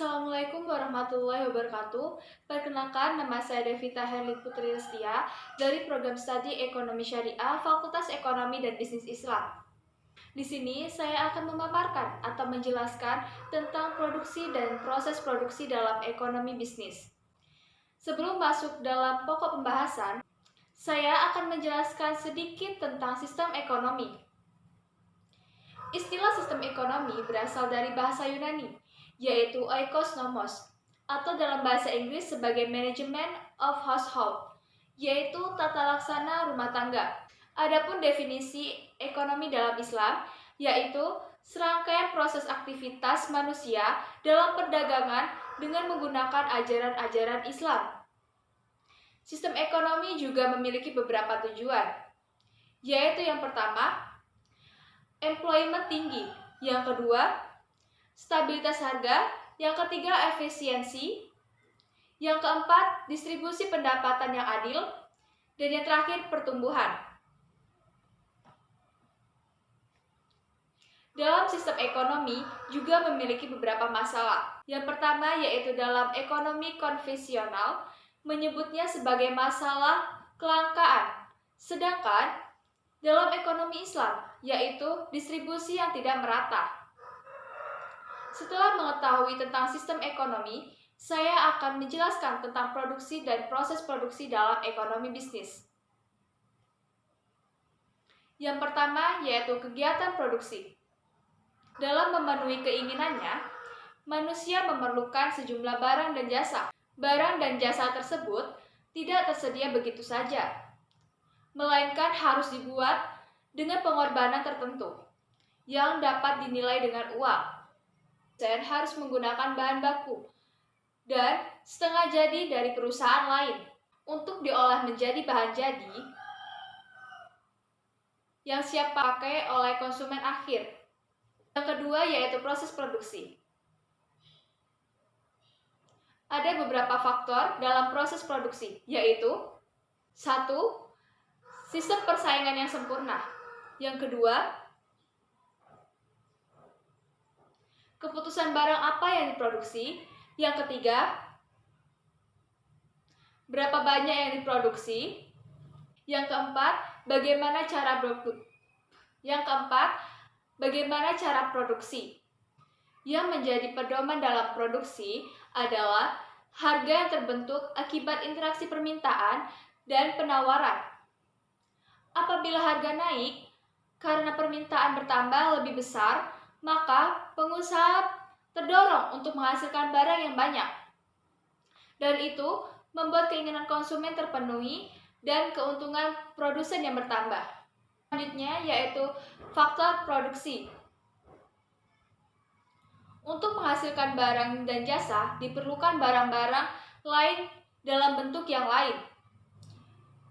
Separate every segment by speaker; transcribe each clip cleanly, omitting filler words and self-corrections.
Speaker 1: Assalamualaikum warahmatullahi wabarakatuh. Perkenalkan, nama saya Devita Herlit Putri Restia dari Program Studi Ekonomi Syariah Fakultas Ekonomi dan Bisnis Islam. Di sini saya akan memaparkan atau menjelaskan tentang produksi dan proses produksi dalam ekonomi bisnis. Sebelum masuk dalam pokok pembahasan, saya akan menjelaskan sedikit tentang sistem ekonomi. Istilah sistem ekonomi berasal dari bahasa Yunani, yaitu oikos atau dalam bahasa Inggris sebagai Management of Household, yaitu tata laksana rumah tangga. Adapun definisi ekonomi dalam Islam, yaitu serangkaian proses aktivitas manusia dalam perdagangan dengan menggunakan ajaran-ajaran Islam. Sistem ekonomi juga memiliki beberapa tujuan, yaitu yang pertama, employment tinggi, yang kedua, stabilitas harga, yang ketiga, efisiensi, yang keempat, distribusi pendapatan yang adil, dan yang terakhir, pertumbuhan. Dalam sistem ekonomi juga memiliki beberapa masalah. Yang pertama yaitu dalam ekonomi konvensional menyebutnya sebagai masalah kelangkaan, sedangkan dalam ekonomi Islam yaitu distribusi yang tidak merata. Setelah mengetahui tentang sistem ekonomi, saya akan menjelaskan tentang produksi dan proses produksi dalam ekonomi bisnis. Yang pertama yaitu kegiatan produksi. Dalam memenuhi keinginannya, manusia memerlukan sejumlah barang dan jasa. Barang dan jasa tersebut tidak tersedia begitu saja, melainkan harus dibuat dengan pengorbanan tertentu yang dapat dinilai dengan uang. Dan harus menggunakan bahan baku dan setengah jadi dari perusahaan lain untuk diolah menjadi bahan jadi yang siap pakai oleh konsumen akhir. Yang kedua yaitu proses produksi. Ada beberapa faktor dalam proses produksi, yaitu 1. Sistem persaingan yang sempurna. Yang kedua, keputusan barang apa yang diproduksi. Yang ketiga, berapa banyak yang diproduksi. Yang keempat, bagaimana cara produksi. Yang menjadi pedoman dalam produksi adalah harga yang terbentuk akibat interaksi permintaan dan penawaran. Apabila harga naik karena permintaan bertambah lebih besar, maka pengusaha terdorong untuk menghasilkan barang yang banyak. Dan itu membuat keinginan konsumen terpenuhi dan keuntungan produsen yang bertambah. Selanjutnya yaitu faktor produksi. Untuk menghasilkan barang dan jasa, diperlukan barang-barang lain dalam bentuk yang lain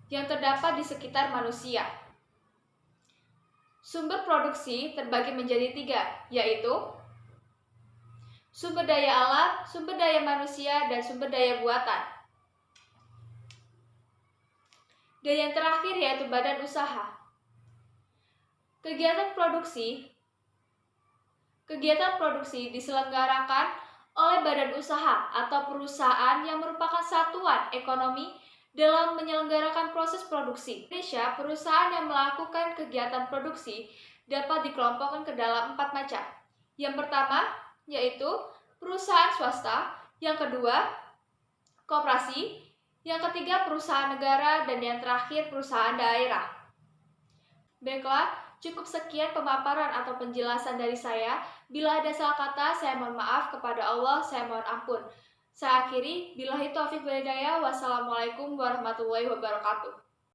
Speaker 1: yang terdapat di sekitar manusia. Sumber produksi terbagi menjadi 3, yaitu sumber daya alam, sumber daya manusia, dan sumber daya buatan. Dan yang terakhir yaitu badan usaha. Kegiatan produksi diselenggarakan oleh badan usaha atau perusahaan yang merupakan satuan ekonomi dalam menyelenggarakan proses produksi. Di Indonesia, perusahaan yang melakukan kegiatan produksi dapat dikelompokkan ke dalam 4 macam. Yang pertama yaitu perusahaan swasta, yang kedua koperasi, yang ketiga perusahaan negara, dan yang terakhir perusahaan daerah. Baiklah, cukup sekian pemaparan atau penjelasan dari saya. Bila ada salah kata, saya mohon maaf. Kepada Allah, saya mohon ampun. Saya akhiri, billahi taufiq wal hidayah. Wassalamualaikum warahmatullahi wabarakatuh.